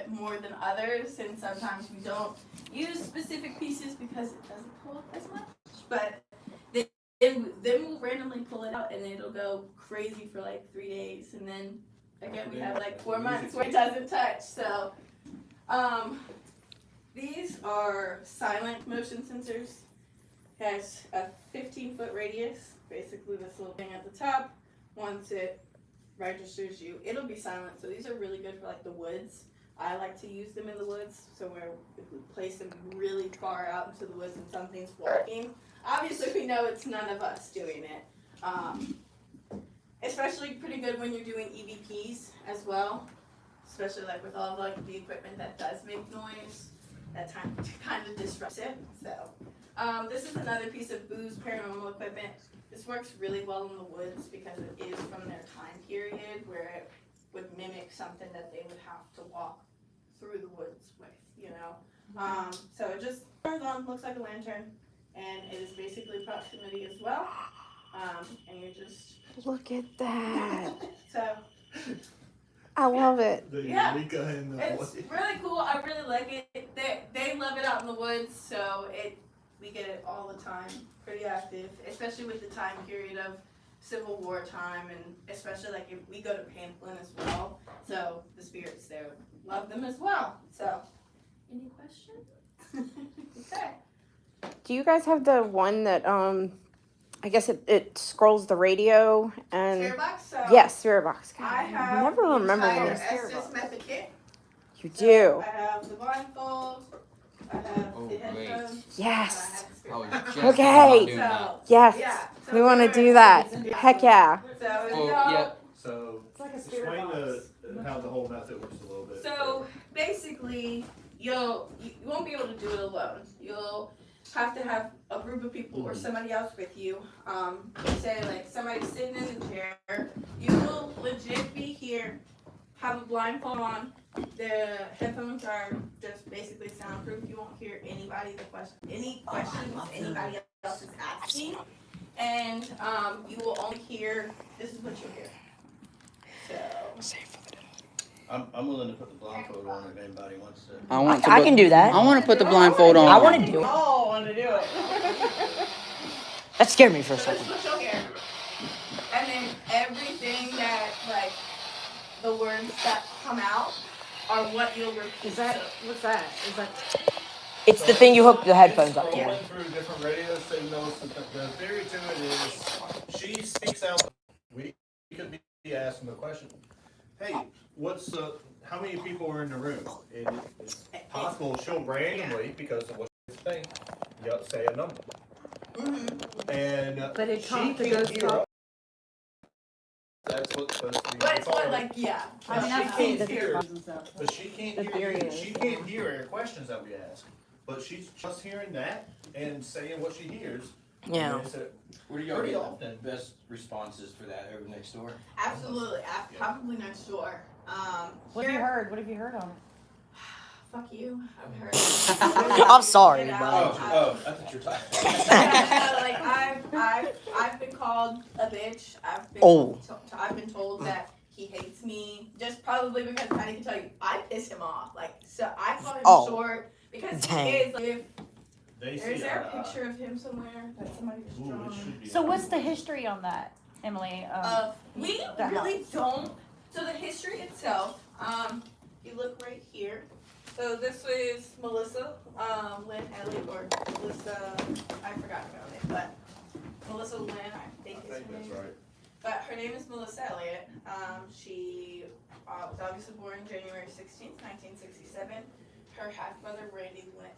bit more than others, and sometimes we don't use specific pieces because it doesn't pull as much. But then we'll randomly pull it out, and it'll go crazy for like 3 days, and then again we have like 4 months where it doesn't touch. So these are silent motion sensors. Has a 15-foot radius. Basically, this little thing at the top. Once it registers you, it'll be silent. So these are really good for like the woods. I like to use them in the woods. So where if we place them really far out into the woods and something's walking, obviously we know it's none of us doing it. Especially pretty good when you're doing EVPs as well. Especially like with all like the equipment that does make noise. That time kind of disrupts it. So this is another piece of Boo's paranormal equipment. This works really well in the woods because it is from their time period where it would mimic something that they would have to walk through the woods with, you know. So it just turns on, looks like a lantern, and it is basically proximity as well. And you just look at that. So I love it. Yeah, it's really cool. I really like it. They love it out in the woods, so we get it all the time. Pretty active, especially with the time period of Civil War time, and especially like if we go to Pamplin as well. So the spirits there love them as well. So, any questions? Okay. Do you guys have the one that I guess it scrolls the radio and Spirit box? So yes, Spirit box. God, I have never remember the one. entire Estes method kit. You So do. I have the blindfold. I have the headphones. Yes. Okay. So, Yes. yeah. So We want to they're- do that. Heck yeah. So, Oh, y'all- yeah. So It's like a spirit explain how the whole method works a little bit. So basically, you won't be able to do it alone. You'll have to have a group of people or somebody else with you. Say like somebody's sitting in the chair. You will legit be here, have a blindfold on. The headphones are just basically soundproof. You won't hear any questions anybody else is asking. And you will only hear, this is what you'll hear. So I'm willing to put the blindfold on if anybody wants to. I can do that. I want to put the blindfold on. I want to do we it. all want to do it. That scared me for a So this second. is what you'll hear. And then everything that, like, the words that come out are what you'll repeat. What's that? Is that It's the thing you hook the headphones up to. Scrolling through different radio signals. The theory to it is she speaks out. We could be asking the question, hey, how many people are in the room? And it's possible she'll randomly, because of what she's saying, say a number. Mm-hmm. And But it she comes to can't those hear us. That's what's supposed to be. But it's what, like, yeah. But she I've can't seen hear. it. But she can't The hear. theory is. She can't hear our questions that we ask. But she's just hearing that and saying what she hears. Yeah. And it's What are y'all pretty getting often. best responses for that over next door? Absolutely. Probably next door. What have you heard? What have you heard on it? Fuck you. I've heard. I'm sorry, Get but- out. I thought you were talking. Like I've been called a bitch. I've been told that he hates me, just probably because I can tell you I piss him off. Like, so I call him short because Dang. he is. Like, They is see there eye a to eye. picture of him somewhere that somebody was Ooh, it drawn? should be So on what's there. the history on that, Emily? We the really house. don't. So the history itself, you look right here. So this was Melissa, Lynn Elliott, or Melissa, I forgot her name, but Melissa Lynn, I think is her that's name. right. But her name is Melissa Elliott. She was obviously born January 16th, 1967. Her half-brother, Randy Lynn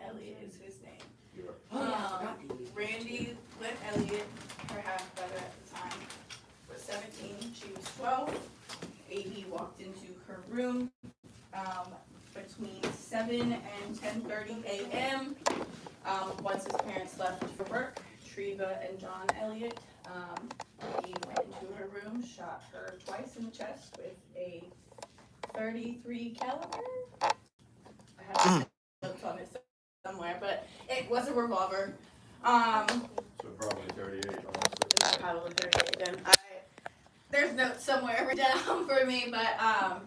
Elliott is his name. Randy Lynn Elliott, her half-brother at the time, was 17. She was 12. A.B. walked into her room between 7 and 10:30 a.m. Once his parents left for work, Treva and John Elliott, he went into her room, shot her twice in the chest with a .33 caliber. I have notes on it somewhere, but it was a revolver. So probably 38, honestly. Probably 38 then. there's notes somewhere written down for me,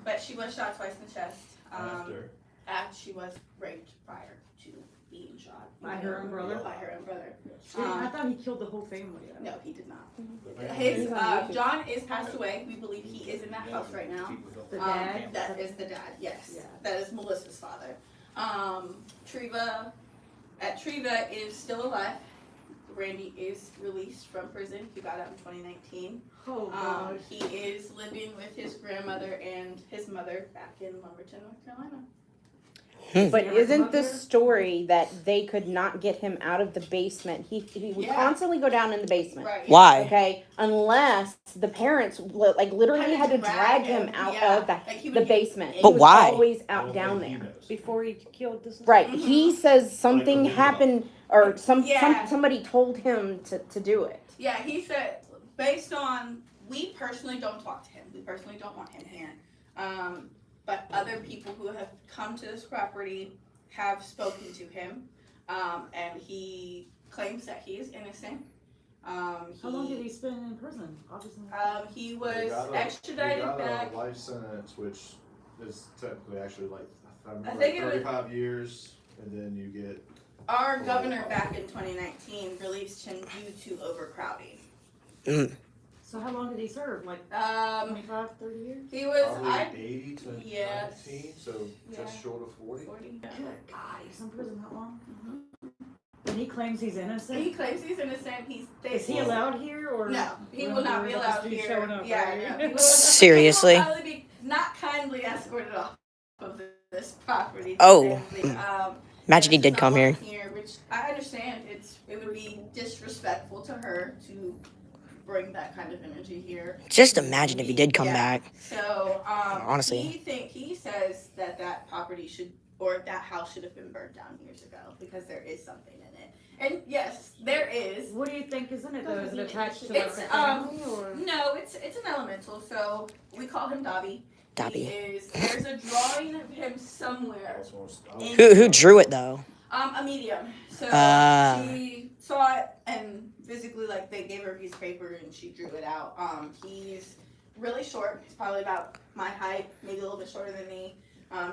but she was shot twice in the chest. After. And she was raped prior to being shot. By her own brother? By her own brother. I thought he killed the whole family. No, he did not. The His John is passed away. We believe he is in that house right now. The dad? That is the dad. Yes, Yeah. that is Melissa's father. Treva is still alive. Randy is released from prison. He got out in 2019. Oh, gosh. He is living with his grandmother and his mother back in Lumberton, North Carolina. But Yeah. isn't the story that they could not get him out of the basement? He would Yeah. constantly go down in the basement. Right. Why? Okay, unless the parents like literally had to drag him out yeah. of Like, he the would get- basement. But he was why? always out down there. Before he killed this. Right. Mhm. He says something Like the happened or Yeah. somebody told him to do it. Yeah, he said, based on, we personally don't talk to him. We personally don't want him here. But other people who have come to this property have spoken to him. And he claims that he is innocent. How long did he spend in prison? Obviously. He They was got a- extradited they got back. a life sentence, which is technically actually like, if I remember I right, think it was- 35 years, and then you get. Our governor back in 2019 released him due to overcrowding. So how long did he serve? Like 25, 30 years? He was, Probably 80 to yes. 19, so just Yeah. short of 40. 40. Good God, he's in prison that long? And he claims he's innocent? He claims he's innocent. Is he allowed here or? No, he We're will not worried be about allowed this dude here. showing up, Yeah, right? no, he will- Seriously? He will probably be not kindly escorted off of this property. Oh. sadly. Imagine he there's did come here. someone which I understand. It would be disrespectful to her to bring that kind of energy here. Just imagine if he did come Yeah. back. So, Honestly. he says that property should, or that house should have been burned down years ago because there is something in it. And yes, there is. What do you think is in it though? Is it attached to It's, like a family or? No, it's an elemental. So we call him Dobby. Dobby. There's a drawing of him somewhere. in- Who drew it though? A medium. So Ah. she saw it and physically, like, they gave her a piece of paper and she drew it out. He's really short. He's probably about my height, maybe a little bit shorter than me.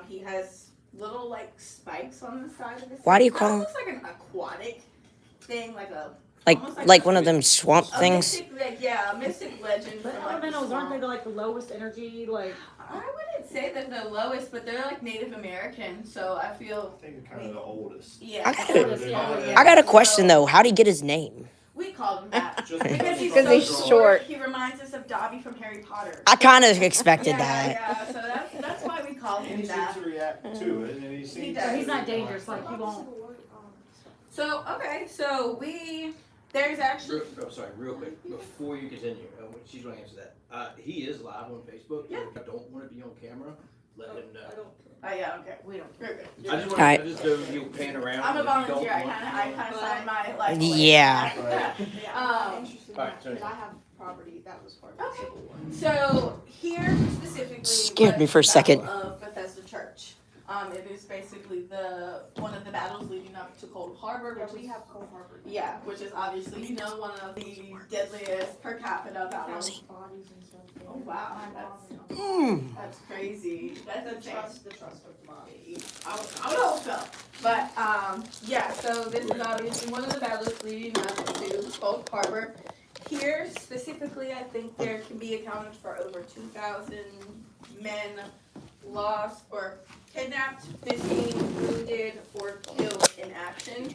He has little, like, spikes on the side of his Why do you head. call him- Almost like an aquatic thing, like a almost Like one of them swamp a things? mystic legend. But from, like, the elementals aren't they swamp. like the lowest energy? Like I wouldn't say that they're lowest, but they're like Native American, so I feel I think they're kind of the oldest. yeah. I gotta- Yeah. I got a question though. How did he get his name? We called him that Just because he's Because so he's short. He reminds us of Dobby from Harry Potter. I kind of expected yeah, that. Yeah, so that's why we called He him seems that. to react to it, and he seems. does. he's not dangerous. Like he won't. So okay, so there's actually Real quick, before you continue, she's gonna answer that. He is live on Facebook. Yeah. If you don't wanna be on camera, let him know. oh yeah, okay. We don't. You're good. I just Alright. wanna, you'll pan around. I'm a if you don't volunteer. I want- kind of signed my life. away. Yeah. Alright, so I have property that was part of the Okay. Civil War. So here specifically Scared me was for a the second. Battle of Bethesda Church. It is basically one of the battles leading up to Cold Harbor, Yeah, which we is have Cold Harbor. yeah, which is obviously one of the deadliest per capita battles. Bodies and stuff. Oh wow, that's crazy. That's The insane. the trust of the body. I would hope so. But yeah, so this is obviously one of the battles leading up to Cold Harbor. Here specifically, I think there can be accounted for over 2,000 men lost or kidnapped, missing, wounded, or killed in action.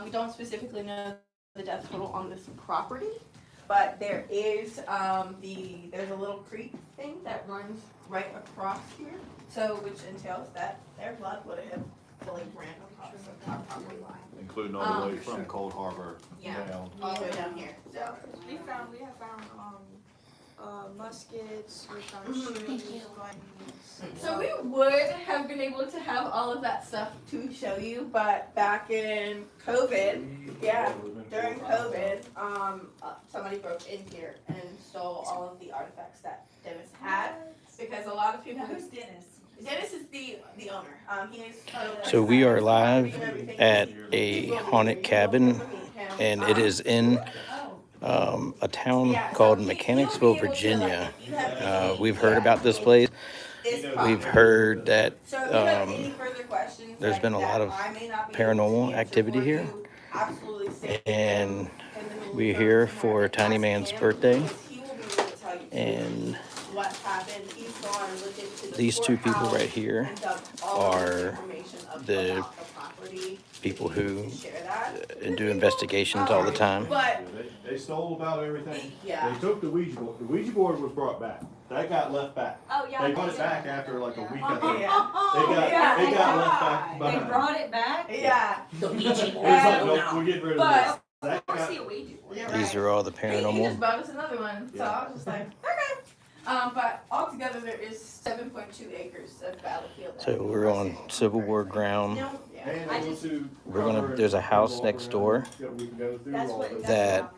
We don't specifically know the death total on this property, but there is there's a little creek thing that runs right across here, so which entails that their blood would have fully ran across the property line. Including all the way Sure. from Cold Harbor Yeah. down. All the way down here. So We have found muskets, we found Mhm. shoes, guns. So we would have been able to have all of that stuff to show you, but back in COVID, yeah, during COVID, somebody broke in here and stole all of the artifacts that Dennis had, because a lot of people. Who's Dennis? Dennis is the owner. He is. So we are live at a haunted cabin, and it is in a town called Mechanicsville, Virginia. We've heard about this place. We've heard that So if you have any further questions, there's like, been a that lot of I may not be paranormal able to answer activity for here. you, absolutely stay And in the middle we're of here something for or Tiny ask Man's him, birthday. because he will be able to tell you And what happened. He's gone and looked into the these two people courthouse right here and dug all of the are information the about the property. people who Share that. do investigations all the time. But They stole about everything. yeah. They took the Ouija board. The Ouija board was brought back. That got left back. Oh, yeah. They put it back after like a week. I think. Yeah. It got left back They behind. brought it back? Yeah. The Ouija board. It was like, And- nope, we're getting rid of But- this. That I got, see a Ouija board. Yeah, These right. are all the He paranormal. just bought us another one, so I was just like, okay. But altogether there is 7.2 acres of battlefield. So we're on Civil War ground. Yeah. and I able just- to We're gonna- cover there's a house people next around. door We can go through That's all what- those. That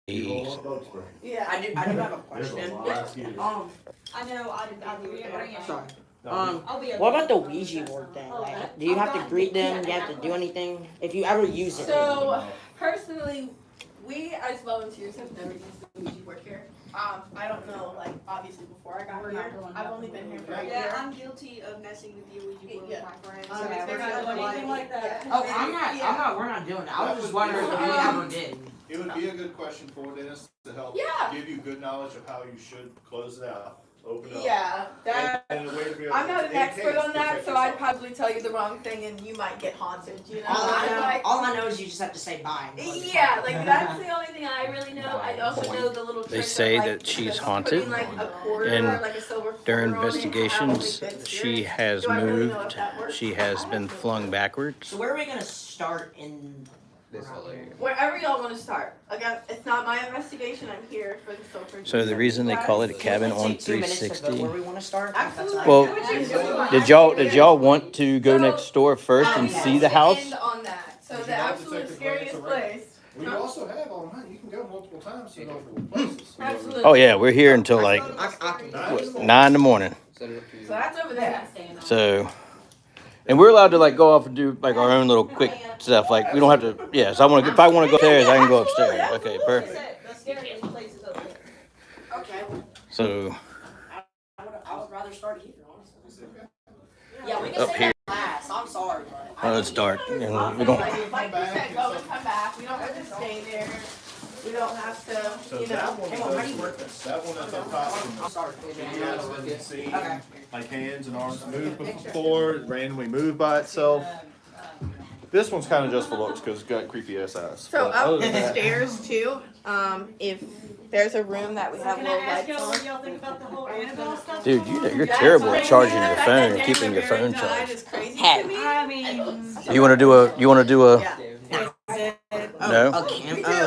People on boat spray. Yeah. I do have a There's a question. lot of mosquitoes. I know, I do it. Sorry. No, I'll be. What about the Ouija board thing? Like, do you have to greet them? Do you have to do anything? If you ever use it. So personally, we as volunteers have never used the Ouija board here. I don't know, like obviously before I got We're here, not doing I've that. only been here for a Yeah, year. I'm guilty of messing with the Ouija board Yeah. with my friends. So Okay, it's we're very not doing like- anything like that. yeah. Oh, we're not doing that. I was just wondering if we ever did. It would be a good question for Dennis to help Yeah. give you good knowledge of how you should close it out, open it up. Yeah, that. And a way to be able I'm not to, an in expert case, on that, protect so I'd yourself. probably tell you the wrong thing and you might get haunted, you know? All I know is you just have to say bye. Yeah, like that's the only thing I really know. I also know the little. They trick say of, that like, she's just haunted, putting, like, a quarter and or, like, a silver during quarter on it. I don't investigations, think that's she serious. has Do I really know if moved. that works? She has been flung backwards. So where are we gonna start in? Wherever y'all want to start. Again, it's not my investigation. I'm here for the social. So the reason they call it a cabin Let's on take 2 minutes to vote 360. where we want to start. Absolutely. Well, Absolutely. Did y'all want to go next door first and see the house? End on that. So Would the you like to absolute take the scariest plans around? place. We also have online, you can go multiple times to multiple places. Absolutely. Oh yeah, we're here until like I 9 in the morning. So that's over there. So, and we're allowed to like go off and do like our own little quick stuff. Like we don't have to. Yeah. So I want to. If I want to go upstairs, I can go upstairs. Okay, perfect. The scariest place is over there. Okay. So I would rather start here, honestly. Yeah, we can Up say here. that last. I'm sorry, but. oh, it's dark, and we don't. Like you said, go and come back. We don't have to stay there. We don't have to, So you know. that one Hang on, how do does you work this. That one at the top. I'm sorry. You guys can see, Okay. like hands and arms move before, randomly move by itself. This one's kind of just for looks because it's got creepy ass eyes. So But other up than the that- stairs too, if there's a room that we have Can I little ask lights y'all what on. y'all think about the whole Annabelle stuff? Dude, you're terrible at charging your phone and keeping your phone That charged. is crazy Hey. to me. I mean. You want to do a? Yeah. No?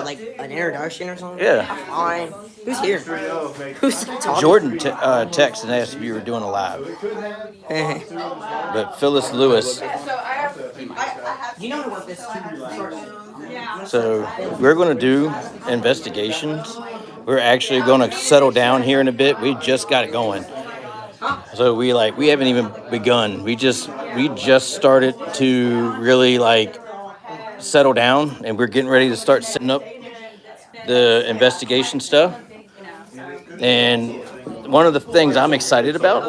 Like an introduction or something? Yeah. Fine. Who's here? Who's talking? Jordan texted and asked if you were doing a So live, it could have. but Phyllis Lewis. Yeah, so I have. You know how to work this. Yeah. So we're going to do investigations. We're actually going to settle down here in a bit. We just got it going. So we haven't even begun. We just started to really like settle down, and we're getting ready to start setting up the investigation stuff. And one of the things I'm excited about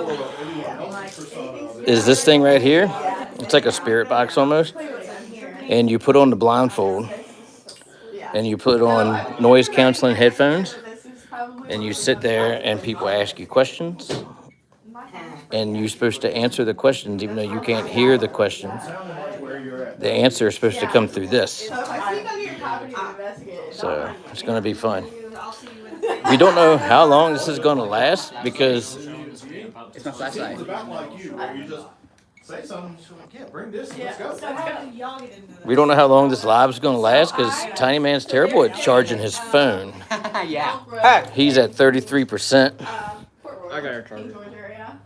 is this thing right here. It's like a spirit box almost. And you put on the blindfold, and you put on noise canceling headphones, and you sit there and people ask you questions, and you're supposed to answer the questions even though you can't hear the questions. The answer is supposed to come through this. So if I sneak under your property to investigate it. So it's going to be fun. We don't know how long this is going to last because It's my flashlight. It's about like you, where you just say something, she's like, yeah, bring this, let's go. So how do y'all get into that? we don't know how long this live is going to last because Tiny Man's terrible at charging his phone. Yeah. He's at 33%. I got her charger. In Georgia area.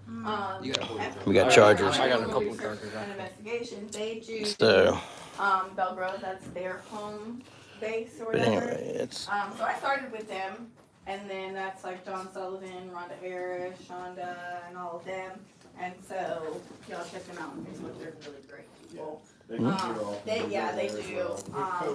You got a whole We got chargers. I got a couple chargers. An investigation. They choose So, Belgrove. That's their home base or but whatever. anyway, it's So I started with them, and then that's like John Sullivan, Rhonda Harris, Shonda, and all of them. And so y'all check them out on Facebook. They're really great people. They can clear off they- and yeah, do they that as do. well. They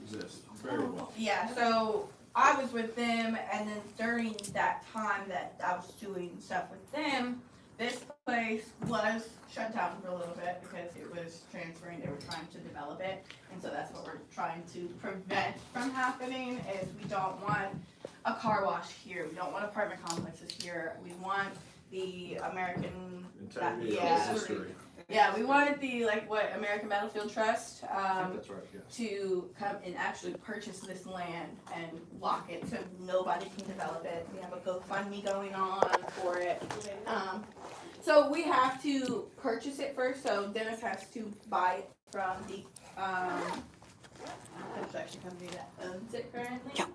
coexist very well. Yeah, so I was with them, and then during that time that I was doing stuff with them, this place was shut down for a little bit because it was transferring, they were trying to develop it. And so that's what we're trying to prevent from happening, is we don't want a car wash here, we don't want apartment complexes here, we want the American, Integrity of yeah. history. yeah, we wanted the, like, what, American Battlefield Trust, I think that's right, yes. to come and actually purchase this land and lock it so nobody can develop it. We have a GoFundMe going on for it. So we have to purchase it first, so Dennis has to buy it from the, construction company that owns it currently. Yeah.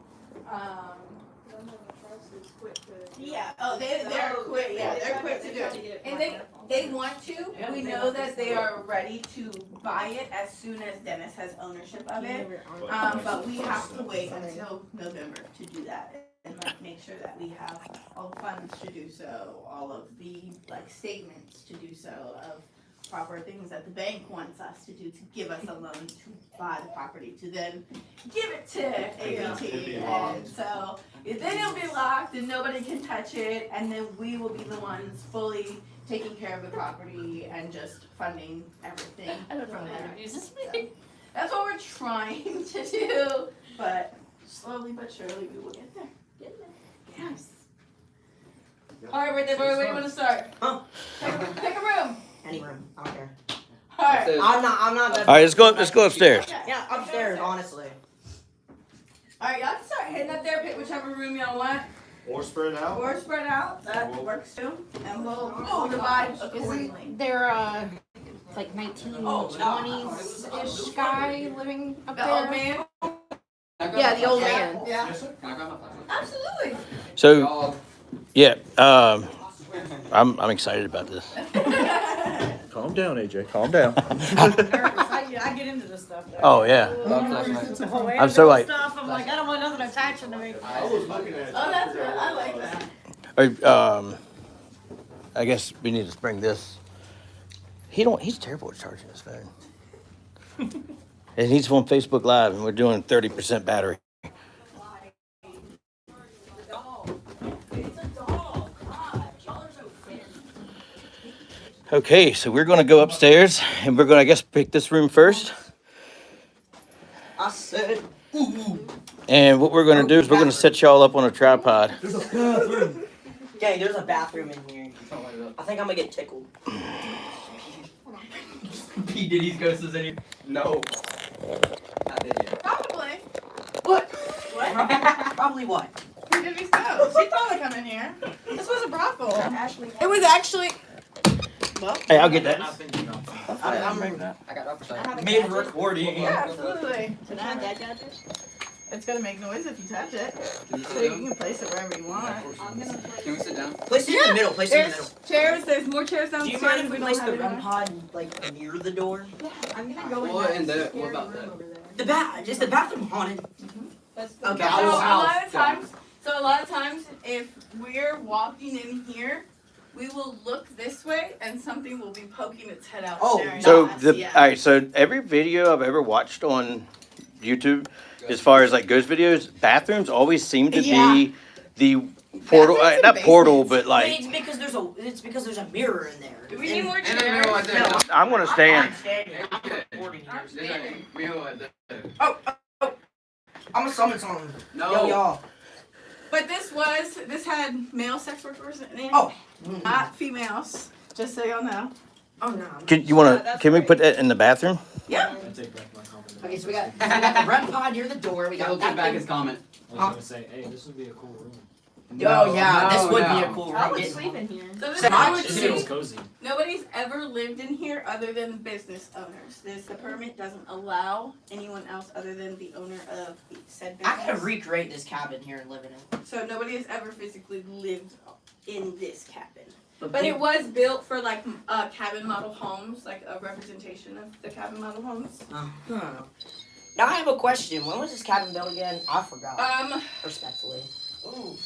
Yeah, oh, they're quick, yeah, they're quick to do it. And they want to, we know that they are ready to buy it as soon as Dennis has ownership of it. But we have to wait until November to do that and like make sure that we have all the funds to do so, all of the like statements to do so of proper things that the bank wants us to do to give us a loan to buy the property, to then give it to ABT. And so then it'll be locked and nobody can touch it, and then we will be the ones fully taking care of the property and just funding everything from there. So, that's what we're trying to do, but slowly but surely we will get there. Yes. All right, where do you want to start? Huh? Pick a room. Any room, I don't care. All right. I'm not. All right, let's go upstairs. Yeah, upstairs, honestly. All right, y'all can start hitting up there. Pick whichever room y'all want, Or spread out. or spread out. That works too, and we'll divide accordingly. Isn't there like 1920s ish guy living up The old there? man. Yeah, the old man. Yeah, Can I grab my phone? absolutely. So, yeah, I'm excited about this. Calm down, AJ, calm down. I get into this stuff. Though. Oh yeah. I'm so like, Stuff. I'm like, I don't want nothing attaching to me. I was looking at. Oh, that's good. I like that. I guess we need to bring this. He's terrible at charging his phone. And he's on Facebook Live, and we're doing 30% battery. Okay, so we're gonna go upstairs, and we're gonna, I guess, pick this room first. I said, And what we're gonna do is we're gonna set y'all up on a tripod. okay, there's a bathroom in here. I think I'm gonna get tickled. P. Diddy's ghost is in here? No. Not dead yet. Probably. What? What? Probably what? Who did we go? She probably come in here. This was a brothel. It was actually. Well, Hey, I'll get that. I'm ready. I got upside. Made recording. yeah, absolutely. Can I have that gadget? It's gonna make noise if you touch it. So you can place it wherever you want. Can we sit down? Place it in the middle. Place it in the middle. There's chairs. There's more chairs Do downstairs. you mind if we don't place have the any REM more. pod like near the door? I'm gonna go in What that in the- scary what about room that? over there. The bath. Is the bathroom haunted? That's the Okay, So I a will. lot of times, if we're walking in here, we will look this way and something will be poking its head out. Oh, staring So at us. all Yeah. right, so every video I've ever watched on YouTube, as far as like ghost videos, bathrooms always seem to Yeah. be the portal, Bathrooms and not portal, basements. but But like it's because there's a mirror in there. Do we need more And then chairs? we know what I'm gonna stand. I'm standing. I'm recording here. We know what I'm gonna summon someone. No. Yo, y'all. But this had male sex workers in it, Oh. not females. Just so y'all know. Oh no. Can we put that in the bathroom? Yeah. Okay, so we got the REM pod near the door. We got He'll that take back thing. his comment. I was gonna say, hey, this would be a cool room. Oh yeah, this would be no. a cool I room. would Getting- sleep in here. So this So I much would to It feels see. cozy. Nobody's ever lived in here other than business owners. The permit doesn't allow anyone else other than the owner of the said I could business. recreate this cabin here and live in it. So nobody has ever physically lived in this cabin. But people- it was built for like cabin model homes, like a representation of the cabin model homes. Uh-huh. Now I have a question. When was this cabin built again? I forgot. Um, Respectfully. Ooh.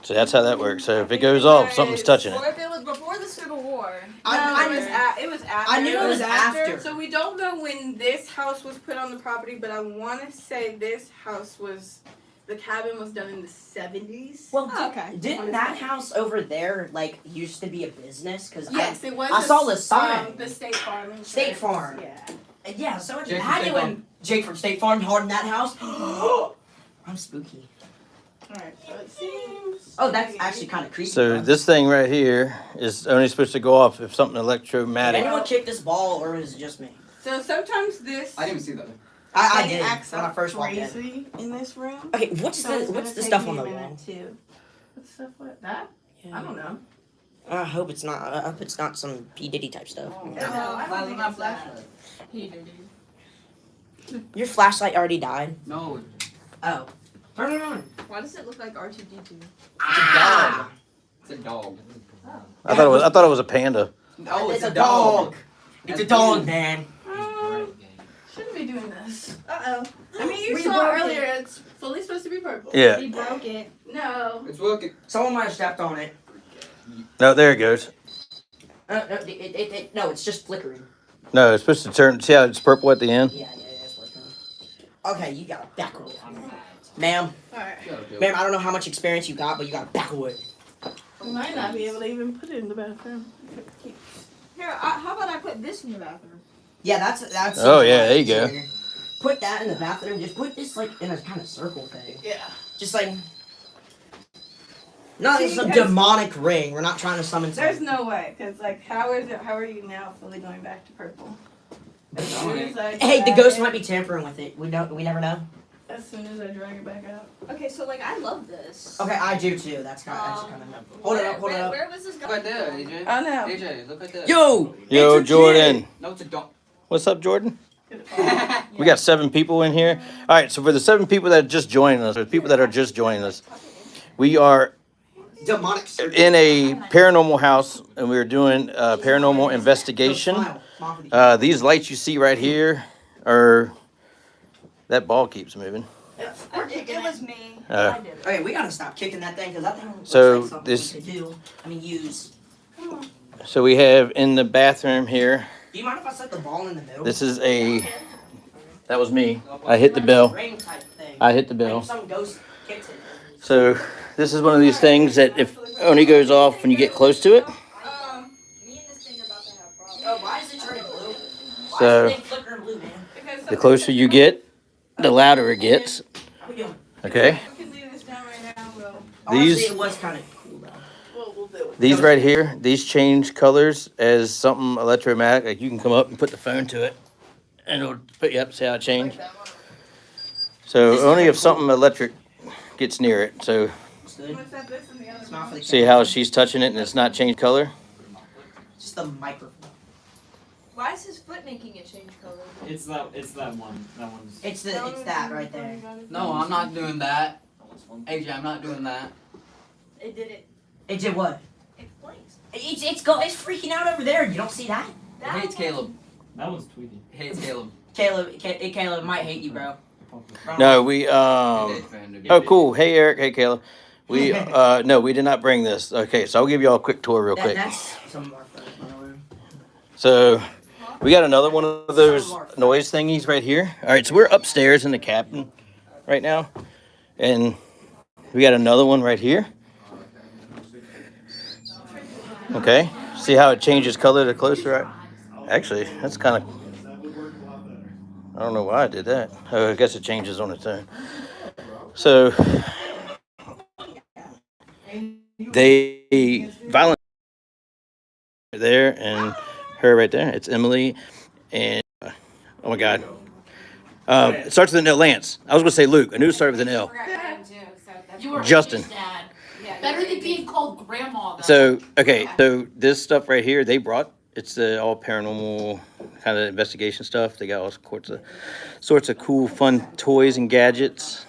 So that's how that works. So if it goes off, something's touching Or it. if it was before the Civil War. I It was after. I knew it was after. So we don't know when this house was put on the property, but I want to say this house was, the cabin was done in the 70s. Well, Okay. didn't that house over there like used to be a business? Cause Yes, it was. I saw the sign. The State Farm. insurance. State Farm. Yeah. Yeah, so it Jake from had State to Farm. in Jake from State Farm holding that house. I'm spooky. Alright, so it seems. Oh, that's actually kind of creepy. So bro. this thing right here is only supposed to go off if something Did electromagnetic. anyone kick this ball, or is it just me? So sometimes this. I didn't even see that. I thing did acts when I up first walked in. crazy in this room. Okay, what's So it's the gonna take stuff me on a the minute wall? too. What stuff? What that? I don't know. I hope it's not. I hope it's not some P Diddy type stuff. I don't think it's that. Your flashlight already died. No, Oh. Turn it on. Why does it look like R2D2? Ah! it's a dog. I thought it was a panda. No, It's a dog. It's a dog, man. Shouldn't be doing this. Uh-oh. I mean, you We saw broke earlier, it's fully supposed to be purple. Yeah. He broke it. No. It's working. Someone might have stepped on it. No, there it goes. No, it's just flickering. No, it's supposed to turn. See how it's purple at the end? Yeah, it's flickering. Okay, you got to back away. Ma'am, Alright. ma'am, I don't know how much experience you got, but you got to back away. We might not be able to even put it in the bathroom. Here, how about I put this in the bathroom? Yeah, that's. Oh, yeah, there you go. Put that in the bathroom. Just put this like in a kind of circle thing. Yeah. Just like. Not See, some 'cause- demonic ring. We're not trying to summon. There's something. no way, because, like, how are you now fully going back to purple? As soon as I Hey, the drag ghost it- might be tampering with it. We never know. As soon as I drag it back out. Okay, so like I love this. Okay, I do too. That's kind of Hold it up, hold it up. Where was this Look going? right there, AJ. I know. AJ, look right there. Yo, Yo, it's a Jordan. kid. No, it's a dog. What's up, Jordan? We got 7 people in here. All right, so for the 7 people that just joined us, or the people that are just joining us, we are Demonic. in a paranormal house, and we're doing a paranormal investigation. Smile. Smile for the These lights you see right here are. That ball keeps moving. It was me. Uh, I did it. Okay, we gotta stop kicking that thing because that thing looks So, like something this- we could do. Use. So we have in the bathroom here. Do you mind if I set the ball in the middle? This is a. That was me. I hit the bell. Ring type thing. I hit the Like bell. if some ghost kicks it. So this is one of these things that if only goes off when you get close to it. Me and this thing are about to have problems. Oh, why is it turning blue? Why So- is the thing flickering blue, man? Because The closer you get, the louder it gets. How we doing? Okay. We can leave this down right now, we'll, Honestly, These- it was kind of cool though. we'll do it. These right here, these change colors as something electromagnetic. Like you can come up and put the phone to it, and it'll put you up. See how it changed? So only if something electric gets near it. So It's I'm good. gonna set this in the other Smile for the see camera. how she's touching it and it's not changed color. Just the microphone. Why is his foot making it change color? It's that one. That one's. It's that right there. No, I'm not doing that. AJ, I'm not doing that. It did it. It did what? It blinks. It's freaking out over there. You don't see that? It hates Caleb. That one's Tweety. It hates Caleb. Caleb might hate you, bro. No, we It hates fan, dude. Oh, cool. Hey, Eric. Hey, Kayla. We no, we did not bring this. Okay, so I'll give you all a quick tour real quick. That's some more fun. So we got another one of those noise thingies right here. All right, so we're upstairs in the cabin right now, and we got another one right here. Okay, see how it changes color the closer I. Actually, that's kind of. I don't know why I did that. Oh, I guess it changes on its own. So they violent there and her right there. It's Emily and oh my God. It starts with an L. Lance. I was gonna say Luke. I knew it started with an L. You were Justin. Amy's dad. Better than being called grandma. Though. So okay, so this stuff right here they brought. It's the all paranormal kind of investigation stuff. They got all sorts of cool, fun toys and gadgets.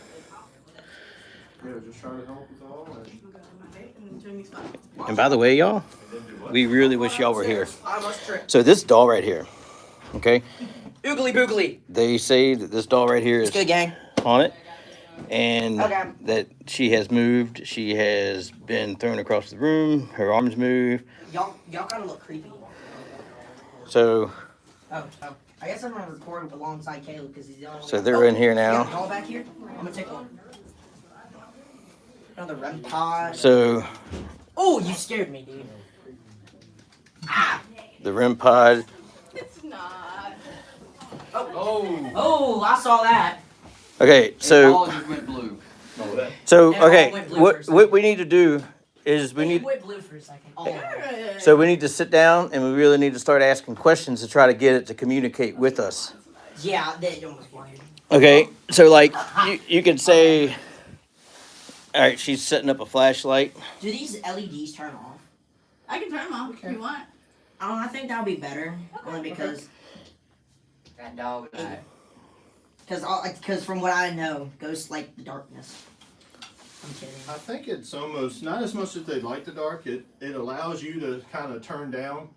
Yeah, just trying to help with all that. And by the way, y'all, we really wish y'all were here. I almost tripped. So this doll right here, okay? Oogly boogly. They say that this doll right here It's is good, gang. on it. and Okay. that she has moved. She has been thrown across the room. Her arms move. Y'all kind of look creepy. So Oh, I guess I'm gonna record alongside Caleb because he's the only one. So they're in here You got now. a ball back here? I'm gonna take one. Another REM pod. So Oh, you scared me, dude. Ah! the REM pod. It's not. Oh. Oh, I saw that. Okay, It so all just went blue. so It all okay, went blue for a what second. we need to do is we It need went blue for a second. Oh. so we need to sit down and we really need to start asking questions to try to get it to communicate with us. Yeah, they almost wanted. Okay, so like you can say, all right, she's setting up a flashlight. Do these LEDs turn off? I can turn them off if you want. I think that would be better. Only because. That dog. Because from what I know, ghosts like the darkness. I'm kidding. I think it's almost not as much that they like the dark. It allows you to kind of turn down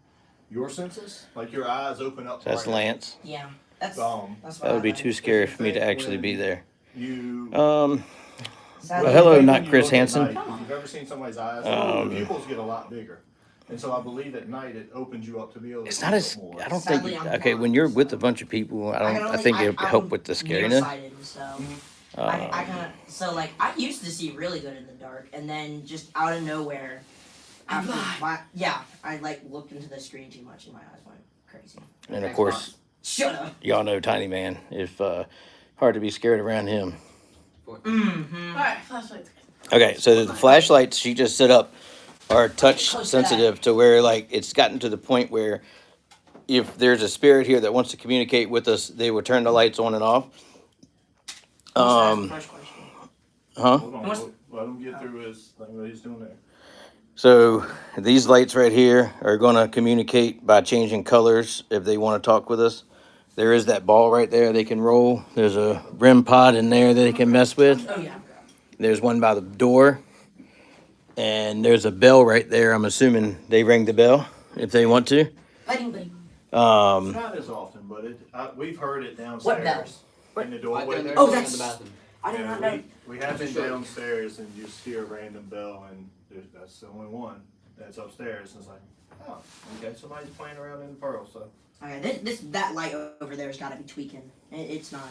your senses, like your eyes open up. That's right Lance. Yeah, that's now. that's what That would be I too scary for me to actually be there. You. Sadly, Well, hello, When not you Chris look at Hansen. night, if you've ever seen somebody's eyes, Um, the pupils get a lot bigger, and so I believe at night it opens you up to be able to. It's see not it as more. I don't Sadly, think. I'm Okay, when you're with a bunch of people, I think it help with the scariness. nearsighted, so I Um, kind of like I used to see really good in the dark, and then just out of nowhere, after I like looked into the screen too much, and my eyes went crazy. and of course, Shut up. y'all know Tiny Man. If hard to be scared around him. Mm-hmm. Alright, flashlight's good. Okay, so the flashlights she just set up are touch sensitive to where like it's gotten to the point where if there's a spirit here that wants to communicate with us, they would turn the lights on and off. First question. Huh? Hold on, let him get through his thing that he's doing there. So these lights right here are gonna communicate by changing colors if they want to talk with us. There is that ball right there they can roll. There's a REM pod in there that they can mess with. Oh yeah. There's one by the door. And there's a bell right there. I'm assuming they ring the bell if they want to. Bing, bing. It's not as often, but we've heard it What bell? downstairs in the doorway there. Oh, in that's- the bathroom. I did Yeah, not know. we have been downstairs and you just hear a random bell, and that's the only one that's upstairs. And it's like, oh, okay, somebody's playing around in the pearl. So, Okay, that light over there has got to be tweaking. It's not.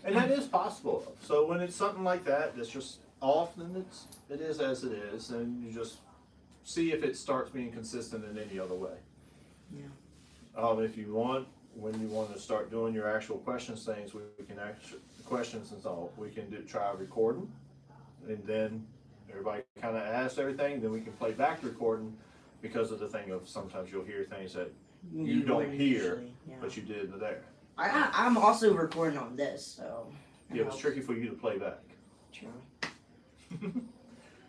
and that is possible. So when it's something like that that's just off, then it is as it is, and you just see if it starts being consistent in any other way. Yeah. If you want, when you want to start doing your actual questions things, we can actually questions and all. We can try recording, and then everybody kind of asks everything. Then we can play back the recording because of the thing of sometimes you'll hear things that you don't wouldn't hear, usually, yeah. but you did there. I'm also recording on this, so. Yeah, it's tricky for you to play back. True.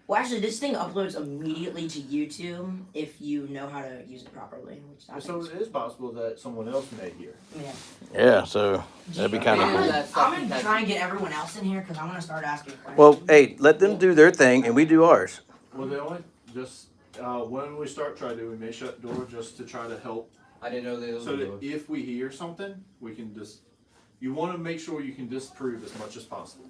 Well, actually, this thing uploads immediately to YouTube if you know how to use it properly. Which I So think it is possible that someone else may hear. yeah. Yeah, so that'd be kind of I'm cool. gonna try and get everyone else in here because I'm gonna start asking questions. Well, hey, let them do their thing and we do ours. Well, they only just when we start trying to, we may shut the door just to try to help. I didn't know they So that if we hear something, we can just. You want to make sure you can disprove as much as possible.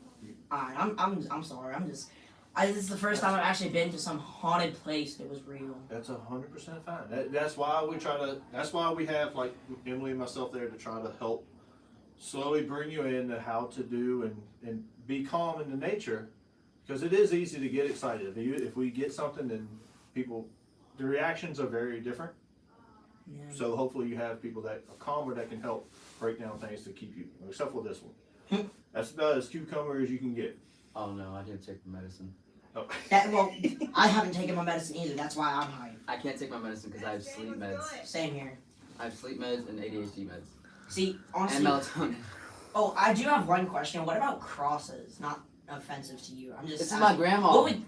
Alright, I'm sorry. This is the first time I've actually been to some haunted place that was real. That's 100% fine. That's why we try to. That's why we have like Emily and myself there to try to help slowly bring you into how to do and be calm in the nature, because it is easy to get excited. If we get something, then the reactions are very different. Yeah. So hopefully you have people that are calmer that can help break down things to keep you. Except for this one. That's about as cucumber as you can get. Oh no, I didn't take my medicine. Oh. Well, I haven't taken my medicine either. That's why I'm hyped. I can't take my medicine because I have sleep meds. Same here. I have sleep meds and ADHD meds. See, And honestly. melatonin. Oh, I do have one question. What about crosses? Not offensive to you. I'm just. It's my grandma. What would?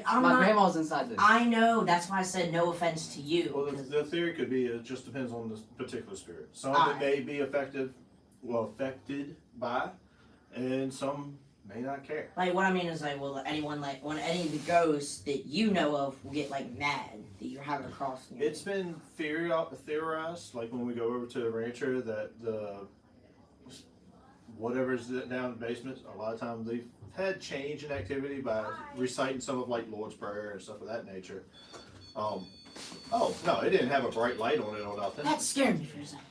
I'm My not. grandma's inside this. I know. That's why I said no offense to you. Well, 'cause- the theory could be it just depends on the particular spirit. Some of it may be affected by, and some may not care. Like what I mean is like, will anyone like when any of the ghosts that you know of will get like mad that you're having a cross? In your It's been theorized, like when we go over to the rancher, that the whatever's down in the basement, a lot of times they've had change in activity by reciting some of like Lord's Prayer and stuff of that nature. Oh no, it didn't have a bright light on it or nothing. That scared me for a second.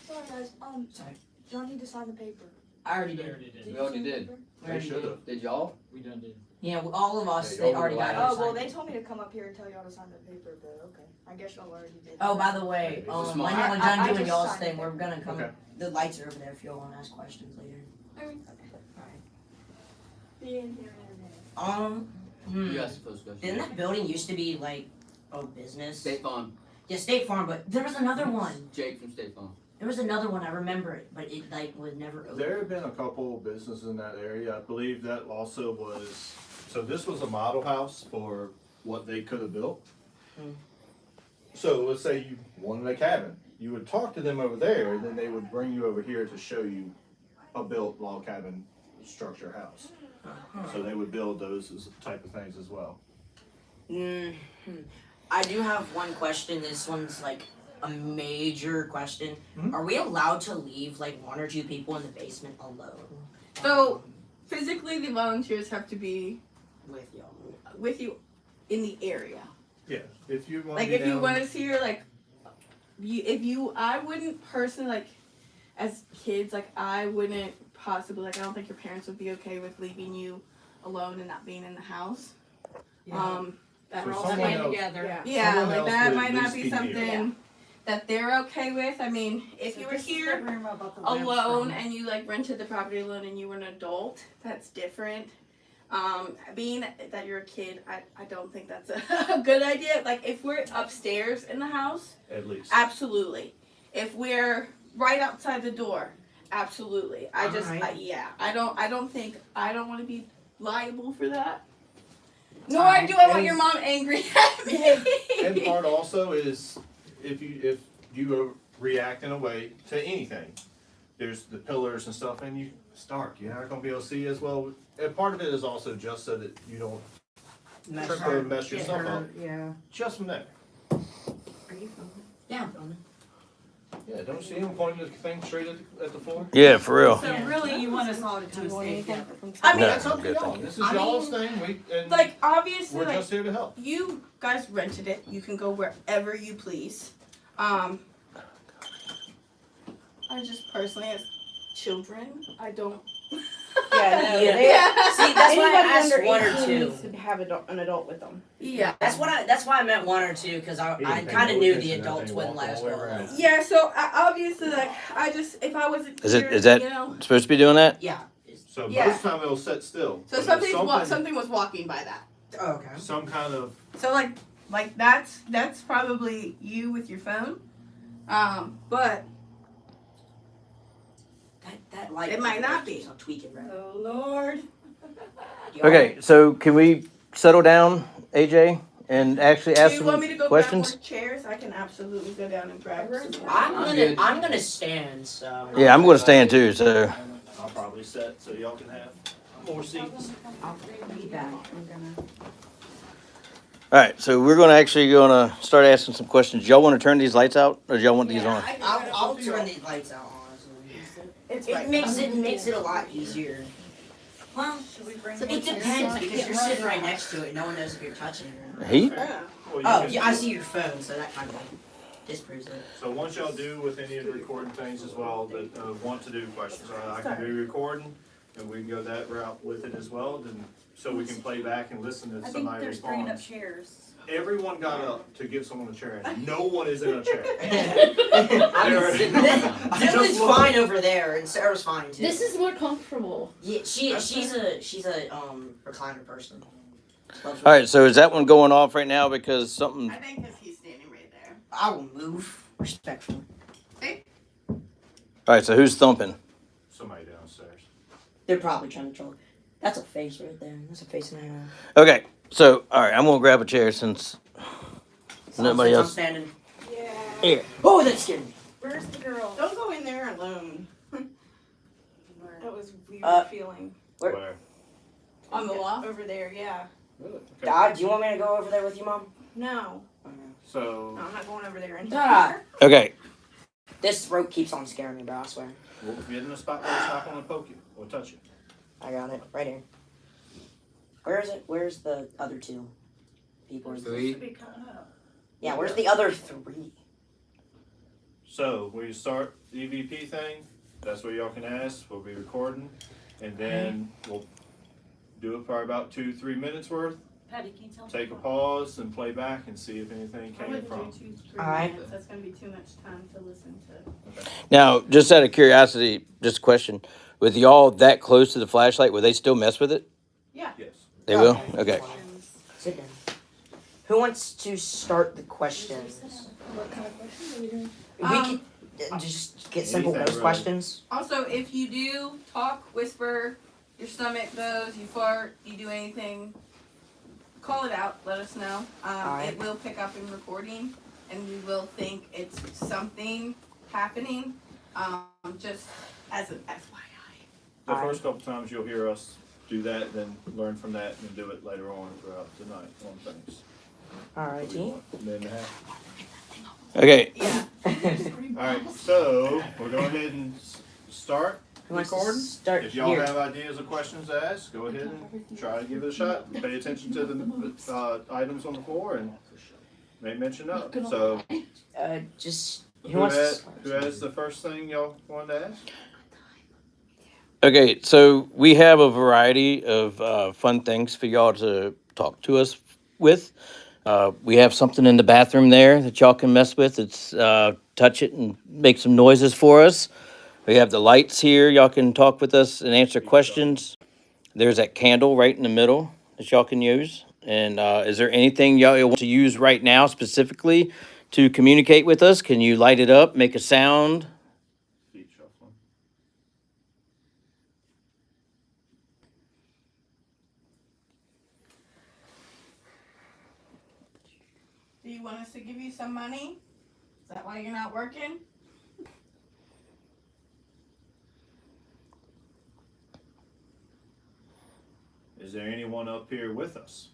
Sorry guys, Sorry. do I need to sign the paper? I already We did. already did. We already did. They should have. Did y'all? We done did. Yeah, all of us, Yeah, they y'all already were got lying. it. Oh, well, they told me to come up here and tell y'all to sign the paper, but okay. I guess y'all already did. Oh, by the way, It's a when small- y'all are I done doing just y'all's signed thing, it. we're gonna come. Okay. The lights are over there if y'all want to ask questions later. Alright. Be in here in a minute. You asked the first question. Didn't that building used to be like a business? State Farm. Yeah, State Farm, but there was another one. Jake from State Farm. There was another one, I remember it, but it like was never open. There have been a couple businesses in that area. I believe that also was, so this was a model house for what they could have built. Hmm. So let's say you wanted a cabin. You would talk to them over there, and then they would bring you over here to show you a built log cabin structure house. So they would build those as type of things as well. I do have one question. This one's like a major question. Mhm. Are we allowed to leave like one or two people in the basement alone? So physically, the volunteers have to be With y'all. with you in the area. Yeah, if you want Like to be if you down- want us here, like I wouldn't personally like as kids, like I wouldn't possibly like I don't think your parents would be okay with leaving you alone and not being in the house. That So that someone might- else- Together. yeah, someone like else that would might at not least be be here. something that they're okay with. I mean, if you were here alone and you like rented the property alone and you were an adult, that's different. Being that you're a kid, I don't think that's a good idea. Like if we're upstairs in the house, At least. absolutely. If we're right outside the door, absolutely. I just Alright. I don't want to be liable for that. Nor do I want your mom angry at me. And part also is if you react in a way to anything, there's the pillars and stuff, and it's dark. You're not gonna be able to see as well. And part of it is also just so that you don't trip or mess yourself up. Yeah. Just from there. Are you filming? Yeah, I'm filming. Yeah, don't you see him pointing the thing straight at the floor? Yeah, for real. So really, you want us all to stay together? I mean, No. That's up to good, y'all. thank you. This is I y'all's thing. And like obviously, we're like just here to help. you guys rented it. You can go wherever you please. I just personally, as children, I don't. Yeah, Yeah. See, that's why I asked Anybody one under or 18 two. needs to have an adult with them. Yeah. That's why I meant one or two because I He didn't pay kind of no knew attention the to that adults thing wouldn't let walking us all the go way around. alone. Yeah. So obviously, like I just if I wasn't Is here, it- is that- you know. Supposed to be doing that? Yeah. So Yeah. most time it'll sit still. So But if something was walking by that. Oh, okay. some kind of So like that's probably you with your phone. But That light. It might not be. keeps on tweaking, right? oh Lord. Y'all- Okay, so can we settle down, AJ, and actually ask Do you want me to some go questions? grab more chairs? I can absolutely go down and grab some. I'm gonna stand. So. Yeah, I'm going to stand too. So I'll probably set so y'all can have more seats. I'll be back. I'm gonna. all right, so we're gonna start asking some questions. Y'all want to turn these lights out, or do y'all want these on? I'll turn these lights out. Honestly, It's it right. makes it a lot easier. Well, Should we bring it depends because you're sitting right next to it. No one knows if you're touching it. Heat? Yeah. Well, you Oh, can- yeah, I see your phone, so that kind of disproves it. So once y'all do with any of the recording things as well, that want to do questions, I can be recording, and we can go that route with it as well, then, so we can play back and listen if somebody responds. chairs. Everyone got up to give someone a chair, and no one is in a chair. Dylan's fine over there, and Sarah's fine too. This is more comfortable. Yeah, she's a recliner person. All right, so is that one going off right now because something? I think because he's standing right there. I will move respectfully. All right, so who's thumping? Somebody downstairs. They're probably trying to troll. That's a face right there. That's a face in there. Okay, so all right, I'm gonna grab a chair since nobody I'm else. standing. Yeah. Here. Oh, that scared me. Where's the girl? Don't go in there alone. That was weird feeling. Where? On the loft? Over there, yeah. Okay. Dad, do you want me to go over there with you, Mom? No. So, No, I'm not going over there anymore. Dad. Okay, This rope keeps on scaring me, bro. I swear. We'll get in a spot where it's not gonna poke you or touch you. I got it right here. Where is it? Where's the other two people? Three. Be coming up. Yeah, where's the other three? So when you start the EVP thing, that's where y'all can ask. We'll be recording, and then we'll do it for about 2-3 minutes worth. Patty, can you tell me? Take a pause and play back and see if anything I came wouldn't from. do 2-3 Alright. minutes. That's gonna be too much time to listen to. Now, just out of curiosity, just a question: with y'all that close to the flashlight, will they still mess with it? Yes. They will. Okay. Sit down. Who wants to start the questions? What kind of questions are we doing? We can just get simple Anything, ghost really. questions. Also, if you do talk, whisper, your stomach goes, you fart, you do anything, call it out. Let us know. Alright. It will pick up in recording, and we will think it's something happening. Just as an FYI. The first couple times you'll hear us do that, then learn from that, and do it later on throughout the night on things. Alrighty. Minute and a half. Okay. Yeah. Alright, so we're going ahead and start Who wants to recording. start If y'all here? have ideas or questions to ask, go ahead and try to give it a shot. Pay attention to the items on the floor and may mention up. So Just who who wants to has, start? who has the first thing y'all wanted to ask? Okay, so we have a variety of fun things for y'all to talk to us with. We have something in the bathroom there that y'all can mess with. It's touch it and make some noises for us. We have the lights here. Y'all can talk with us and answer questions. There's that candle right in the middle that y'all can use. And is there anything y'all want to use right now specifically to communicate with us? Can you light it up, make a sound? Feet shuffling. Do you want us to give you some money? Is that why you're not working? Is there anyone up here with us?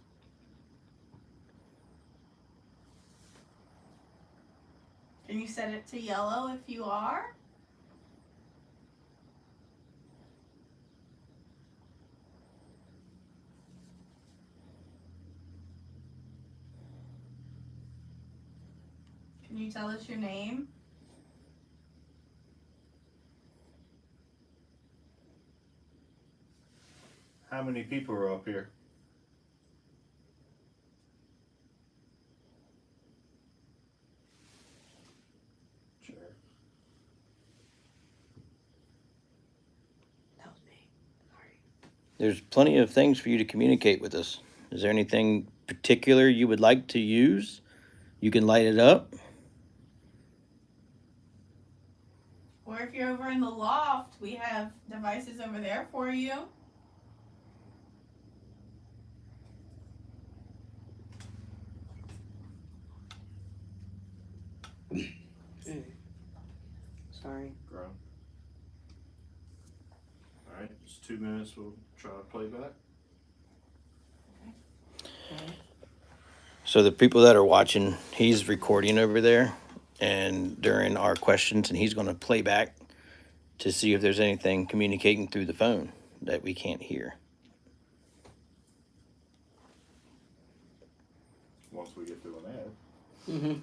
Can you set it to yellow if you are? Can you tell us your name? How many people are up here? Sure. That was me. There's plenty of things for you to communicate with us. Is there anything particular you would like to use? You can light it up. Or if you're over in the loft, we have devices over there for you. Sorry. Grown. Alright, it's 2 minutes. We'll try to play back. So the people that are watching, he's recording over there and during our questions, and he's going to play back to see if there's anything communicating through the phone that we can't hear. Once we get through an ad. Mm-hmm.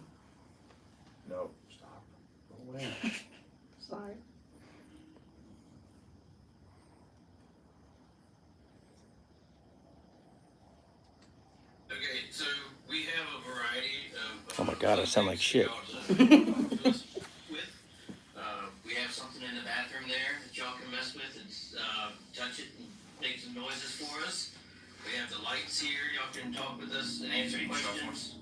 No, stop. Go away. Sorry. Okay, so we have a variety of. Oh my God, I sound like shit. We have something in the bathroom there that y'all can mess with. It's touch it and make some noises for us. We have the lights here. Y'all can talk with us and answer questions.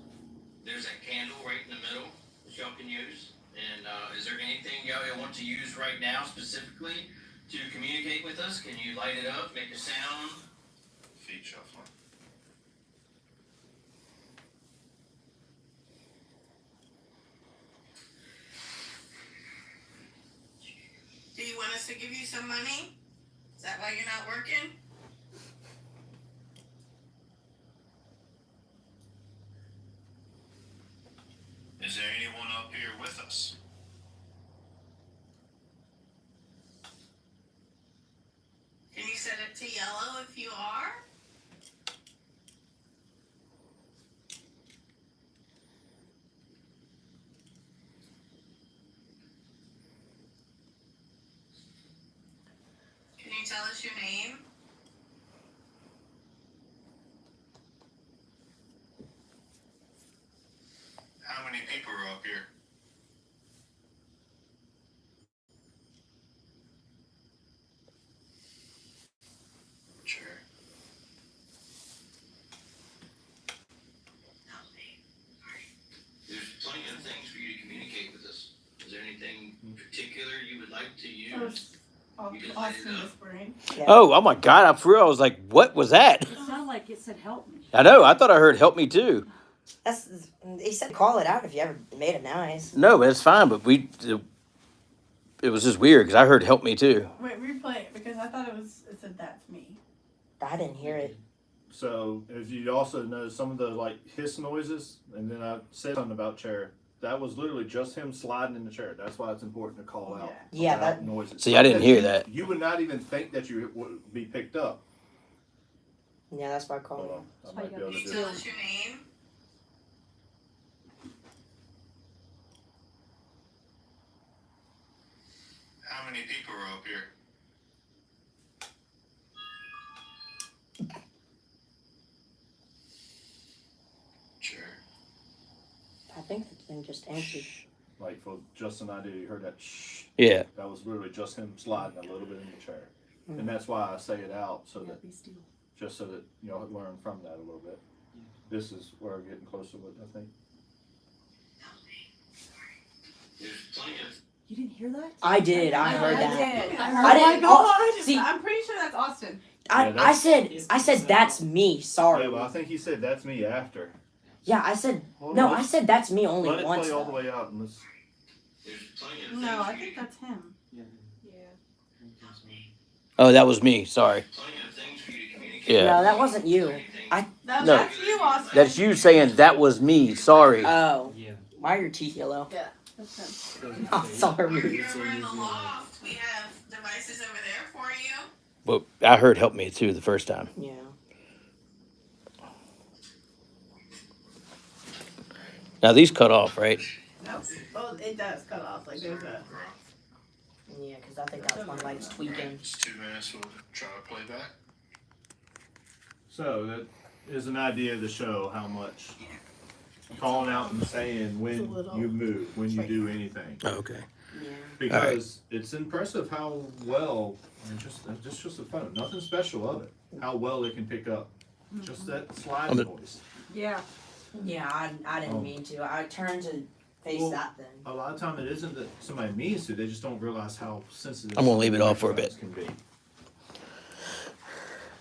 There's that candle right in the middle that y'all can use. And is there anything y'all want to use right now specifically to communicate with us? Can you light it up, make a sound? Feet shuffling. Do you want us to give you some money? Is that why you're not working? Is there anyone up here with us? a yellow if you are. Can you tell us your name? How many people are up here? Sure. There's plenty of things for you to communicate with us. Is there anything particular you would like to use? You can light it Austin up. whispering. Oh my God! I for real, I was like, "What was that?" It sounded like it said help me. I know. I thought I heard "help me" too. That's he said call it out if you ever made a noise. No, but it's fine. But it was just weird because I heard "help me" too. Wait, replay it because I thought it said that's me. I didn't hear it. So if you also know some of the like hiss noises, and then I said something about chair. That was literally just him sliding in the chair. That's why it's important to call out. Yeah, loud that- noises. See, I didn't hear you- that. You would not even think that you would be picked up. Yeah, that's why I called Hold it. on, I That's might why be you able gotta to be do Tell it. us your name. How many people are up here? Sure. I think the thing just answered. Like for just an idea, you heard that shh. Yeah. That was literally just him sliding a little bit in the chair, and that's why I say it out so that Be still. just so that y'all learn from that a little bit. This is where we're getting closer with, I think. There's plenty of. You didn't hear that? I did. I heard I that. did. I I heard heard I didn't- oh, see- I'm pretty sure that's Austin. I, Yeah, I that's- said I said that's me. Sorry. Yeah, but I think he said that's me after. Yeah, I said Hold no. on, I let's- said that's me only Let it once. play all the though. way out and let's. There's plenty of. No, I think that's him. Yeah. Oh, that was me. Sorry. Plenty of things for you to communicate. Yeah. No, that wasn't you. No, No. that's you, Austin. That's you saying that was me. Sorry. Oh, Yeah. why are your teeth yellow? Yeah, that's him. Oh, sorry. We're over in the loft. We have devices over there for you. But I heard "help me" too the first time. Yeah. Now these cut off, right? No, well, it does cut off. Like there's a. Yeah, because I think that's my legs tweaking. Just 2 minutes, we'll try to play back. So that is an idea to show how much calling out and saying when you move, when you do anything. Oh, okay. Yeah. Because it's impressive how well, and just a phone, nothing special of it, how well it can pick up. Just that sliding noise. Yeah. Yeah, I didn't Oh. mean to. I turned to face Well, that thing. A lot of time it isn't that somebody means to, they just don't realize how sensitive. I'm gonna leave it off for a bit. microphones Can be.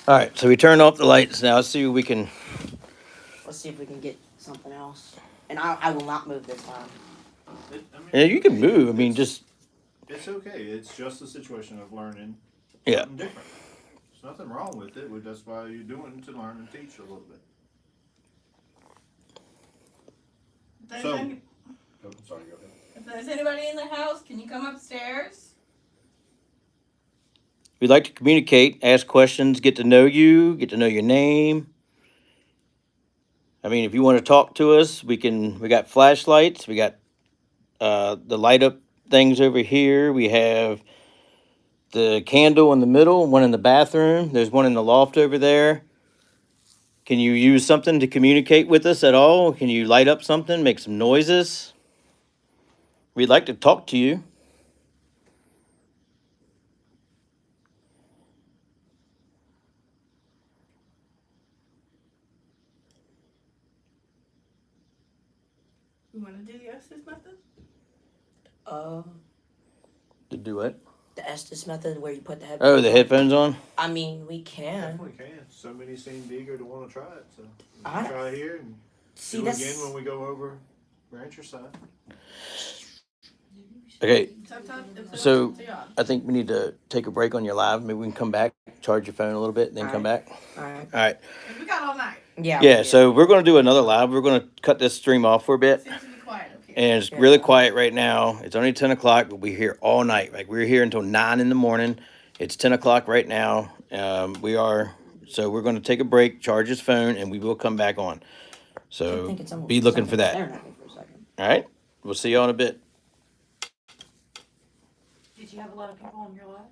All right. So we turned off the lights. Now let's see what we can. Let's see if we can get something else. And I will not move this time. I mean, Yeah, you can move. I mean, just It's okay, it's just a situation of learning Yeah. something different. There's nothing wrong with it, that's why you're doing it, to learn and teach a little bit. If there's, So- any, Oh, sorry, go ahead. if there's anybody in the house, can you come upstairs? we'd like to communicate, ask questions, get to know you, get to know your name. I mean, if you want to talk to us, we can. We got flashlights. We got the light up things over here. We have the candle in the middle, one in the bathroom. There's one in the loft over there. Can you use something to communicate with us at all? Can you light up something, make some noises? We'd like to talk to you. You want to do the Estes method? To do it? The Estes method where you put the head. Oh, the headphones on? I mean, we can. Definitely can, somebody seemed eager to wanna try it, so. we I- can try it here and See, do it that's again when we go over Rancher side. Okay, It's So- up to y'all. I think we need to take a break on your live. Maybe we can come back, charge your phone a little bit, and then come back. all right. All right. We got all night. Yeah. Yeah, so we're going to do another live. We're going to cut this stream off for a bit. Seems to be quiet up here. And it's really quiet right now. It's only 10 o'clock, but we're here all night. Like, we're here until 9 in the morning. It's 10 o'clock right now, So we're going to take a break, charge his phone, and we will come back on. So be looking for that. Staring at me for a second. All right. We'll see y'all in a bit. Did you have a lot of people on your live?